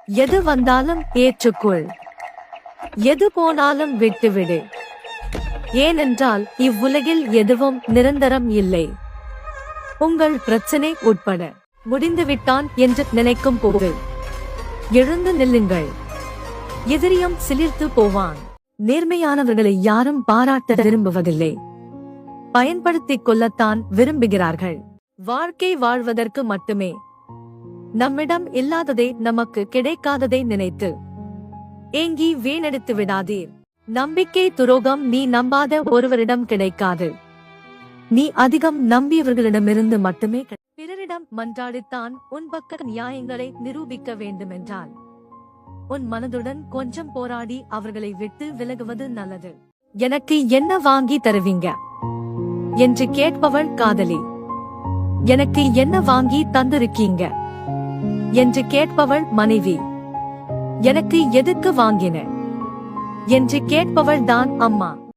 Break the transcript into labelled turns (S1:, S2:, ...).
S1: எது வந்தாலும் ஏற்றுக்கொள். எது போனாலும் விட்டுவிடு. ஏனென்றால் இவ்வுலகில் எதுவும் நிரந்தரம் இல்லை. உங்கள் பிரச்சனை உட்பட முடிந்துவிட்டான் என்று நினைக்கும் போது எழுந்து நில்லுங்கள். எதிரியும் சிலிர்த்து போவான். நேர்மையானவர்களை யாரும் பாராட்ட விரும்புவதில்லை, பயன்படுத்திக் கொள்ளத்தான் விரும்புகிறார்கள். வாழ்க்கை வாழ்வதற்கு மட்டுமே. நம்மிடம் இல்லாததை நமக்கு கிடைக்காததை நினைத்து ஏங்கி வீணடித்து விடாதீர். நம்பிக்கை துரோகம் நீ நம்பாத ஒருவரிடம் கிடைக்காது. நீ அதிகம் நம்பியவர்களிடமிருந்து மட்டுமே பிறரிடம் மன்றாடித்தான் உன் பக்க நியாயங்களை நிரூபிக்க வேண்டுமென்றால் உன் மனதுடன் கொஞ்சம் போராடி அவர்களை விட்டு விலகுவது நல்லது. எனக்கு என்ன வாங்கி தருவீங்க என்று கேட்பவள் காதலி. எனக்கு என்ன வாங்கி தந்திருக்கீங்க என்று கேட்பவள் மனைவி. எனக்கு எதுக்கு வாங்கின என்று கேட்பவள் தான் அம்மா.